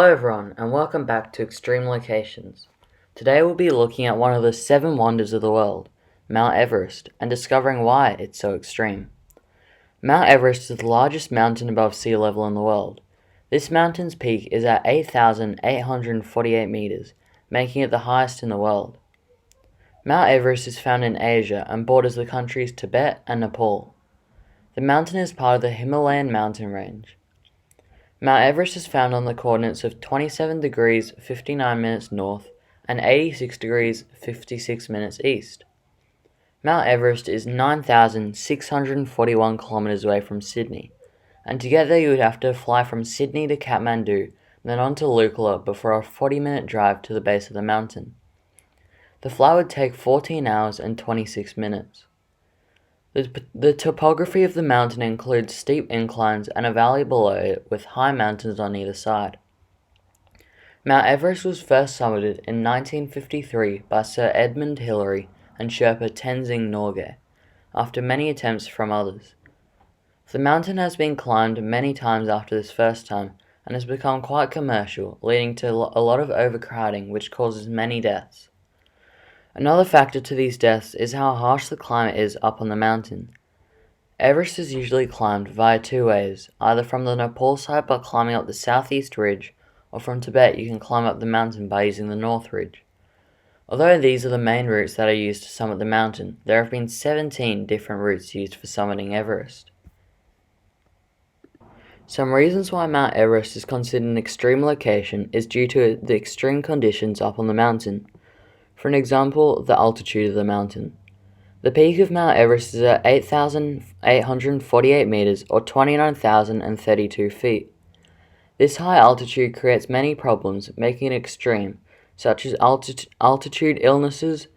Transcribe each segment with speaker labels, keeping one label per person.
Speaker 1: Hello everyone and welcome back to Extreme Locations. Today we'll be looking at one of the 7 wonders of the world, Mount Everest, and discovering why it's so extreme. Mount Everest is the largest mountain above sea level in the world. This mountain's peak is at 8,848 meters, making it the highest in the world. Mount Everest is found in Asia and borders the countries Tibet and Nepal. The mountain is part of the Himalayan mountain range. Mount Everest is found on the coordinates of 27 degrees 59 minutes north and 86 degrees 56 minutes east. Mount Everest is 9,641 kilometers away from Sydney, and to get there you would have to fly from Sydney to Kathmandu, then on to Lukla before a 40-minute drive to the base of the mountain. The flight would take 14 hours and 26 minutes. The topography of the mountain includes steep inclines and a valley below it with high mountains on either side. Mount Everest was first summited in 1953 by Sir Edmund Hillary and Sherpa Tenzing Norgay, after many attempts from others. The mountain has been climbed many times after this first time and has become quite commercial, leading to a lot of overcrowding which causes many deaths. Another factor to these deaths is how harsh the climate is up on the mountain. Everest is usually climbed via 2 ways, either from the Nepal side by climbing up the southeast ridge, or from Tibet you can climb up the mountain by using the north ridge. Although these are the main routes that are used to summit the mountain, there have been 17 different routes used for summiting Everest. Some reasons why Mount Everest is considered an extreme location is due to the extreme conditions up on the mountain. For an example, the altitude of the mountain. The peak of Mount Everest is at 8,848 meters or 29,032 feet. This high altitude creates many problems, making it extreme, such as altitude illnesses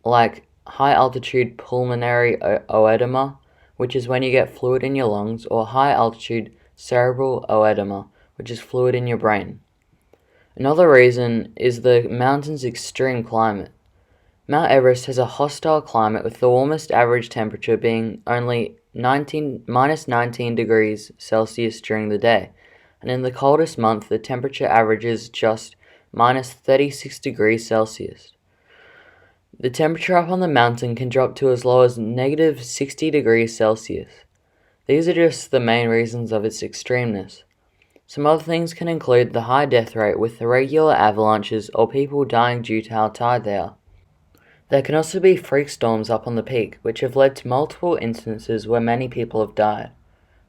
Speaker 1: like high-altitude pulmonary oedema, which is when you get fluid in your lungs, or high-altitude cerebral oedema, which is fluid in your brain. Another reason is the mountain's extreme climate. Mount Everest has a hostile climate with the warmest average temperature being only minus 19 degrees Celsius during the day, and in the coldest month the temperature averages just minus 36 degrees Celsius. The temperature up on the mountain can drop to as low as negative 60 degrees Celsius. These are just the main reasons of its extremeness. Some other things can include the high death rate with irregular avalanches or people dying due to how tired they are. There can also be freak storms up on the peak, which have led to multiple instances where many people have died.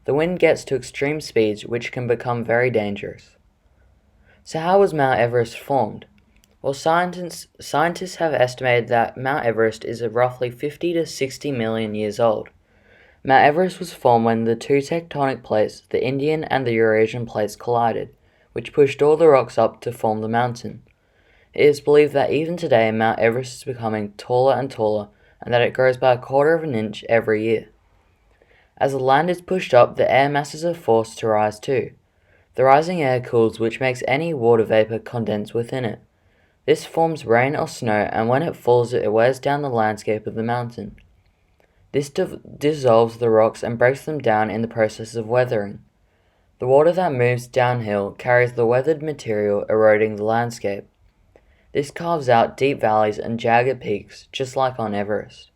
Speaker 1: The wind gets to extreme speeds, which can become very dangerous. So how was Mount Everest formed? Well, scientists have estimated that Mount Everest is roughly 50 to 60 million years old. Mount Everest was formed when the two tectonic plates, the Indian and the Eurasian plates, collided, which pushed all the rocks up to form the mountain. It is believed that even today Mount Everest is becoming taller and taller, and that it grows by 1/4 of an inch every year. As the land is pushed up, the air masses are forced to rise too. The rising air cools, which makes any water vapor condense within it. This forms rain or snow, and when it falls it wears down the landscape of the mountain. This dissolves the rocks and breaks them down in the process of weathering. The water that moves downhill carries the weathered material, eroding the landscape. This carves out deep valleys and jagged peaks, just like on Everest.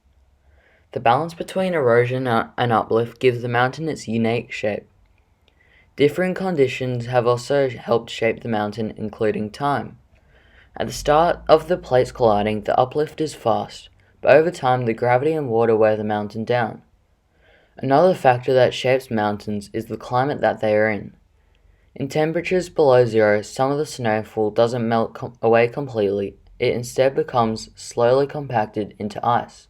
Speaker 1: The balance between erosion and uplift gives the mountain its unique shape. Different conditions have also helped shape the mountain, including time. At the start of the plates colliding, the uplift is fast, but over time the gravity and water wear the mountain down. Another factor that shapes mountains is the climate that they are in. In temperatures below zero, some of the snowfall doesn't melt away completely, it instead becomes slowly compacted into ice.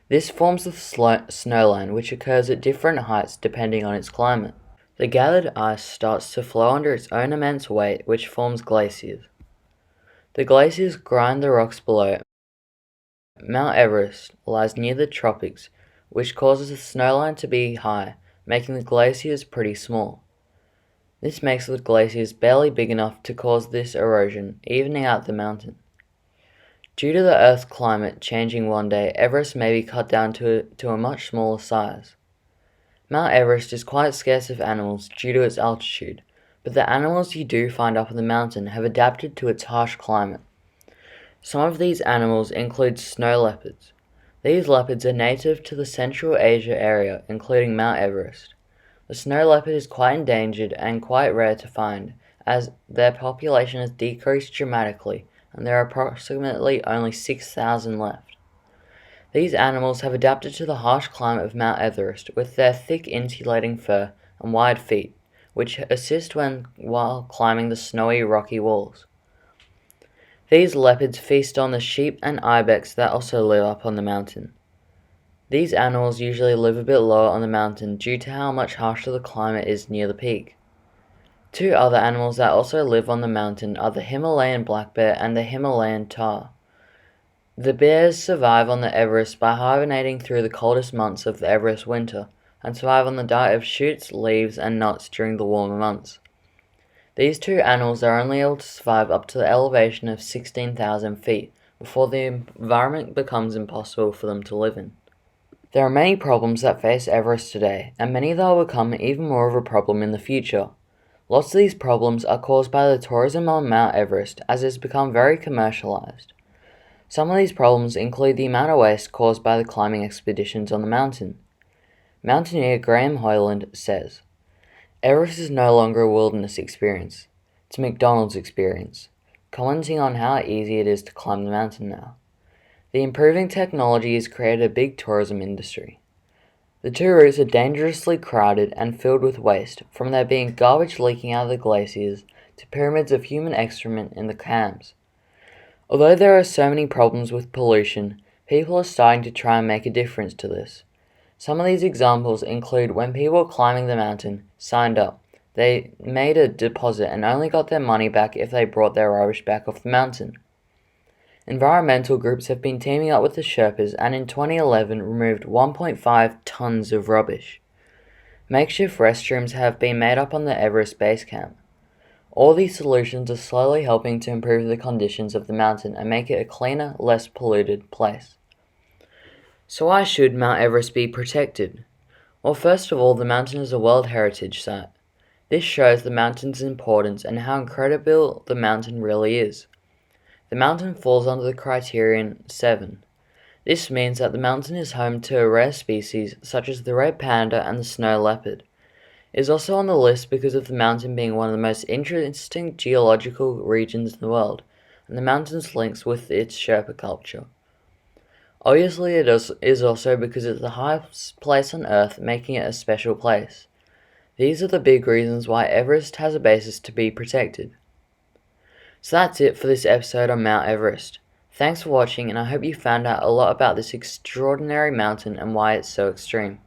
Speaker 1: This forms the snowline, which occurs at different heights depending on its climate. The gathered ice starts to flow under its own immense weight, which forms glaciers. The glaciers grind the rocks below. Mount Everest lies near the tropics, which causes the snowline to be high, making the glaciers pretty small. This makes the glaciers barely big enough to cause this erosion, evening out the mountain. Due to the Earth's climate changing one day, Everest may be cut down to a much smaller size. Mount Everest is quite scarce of animals due to its altitude, but the animals you do find up on the mountain have adapted to its harsh climate. Some of these animals include snow leopards. These leopards are native to the Central Asia area, including Mount Everest. The snow leopard is quite endangered and quite rare to find, as their population has decreased dramatically and there are approximately only 6,000 left. These animals have adapted to the harsh climate of Mount Everest with their thick insulating fur and wide feet, which assist while climbing the snowy rocky walls. These leopards feast on the sheep and ibex that also live up on the mountain. These animals usually live a bit lower on the mountain due to how much harsher the climate is near the peak. Two other animals that also live on the mountain are the Himalayan black bear and the Himalayan tahr. The bears survive on the Everest by hibernating through the coldest months of the Everest winter and survive on the diet of shoots, leaves, and nuts during the warmer months. These two animals are only able to survive up to the elevation of 16,000 feet before the environment becomes impossible for them to live in. There are many problems that face Everest today, and many that will become even more of a problem in the future. Lots of these problems are caused by the tourism on Mount Everest, as it has become very commercialized. Some of these problems include the amount of waste caused by the climbing expeditions on the mountain. Mountaineer Graham Hoyland says, "Everest is no longer a wilderness experience, it's a McDonald's experience," commenting on how easy it is to climb the mountain now. The improving technology has created a big tourism industry. The two routes are dangerously crowded and filled with waste, from there being garbage leaking out of the glaciers to pyramids of human excrement in the camps. Although there are so many problems with pollution, people are starting to try and make a difference to this. Some of these examples include when people climbing the mountain signed up. They made a deposit and only got their money back if they brought their rubbish back off the mountain. Environmental groups have been teaming up with the Sherpas and in 2011 removed 1.5 tons of rubbish. Makeshift restrooms have been made up on the Everest base camp. All these solutions are slowly helping to improve the conditions of the mountain and make it a cleaner, less polluted place. So why should Mount Everest be protected? Well, first of all, the mountain is a World Heritage Site. This shows the mountain's importance and how incredible the mountain really is. The mountain falls under the criterion 7. This means that the mountain is home to rare species such as the red panda and the snow leopard. It is also on the list because of the mountain being one of the most interesting geological regions in the world, and the mountain's links with its Sherpa culture. Obviously, it is also because it's the highest place on Earth, making it a special place. These are the big reasons why Everest has a basis to be protected. So that's it for this episode on Mount Everest. Thanks for watching, and I hope you found out a lot about this extraordinary mountain and why it's so extreme.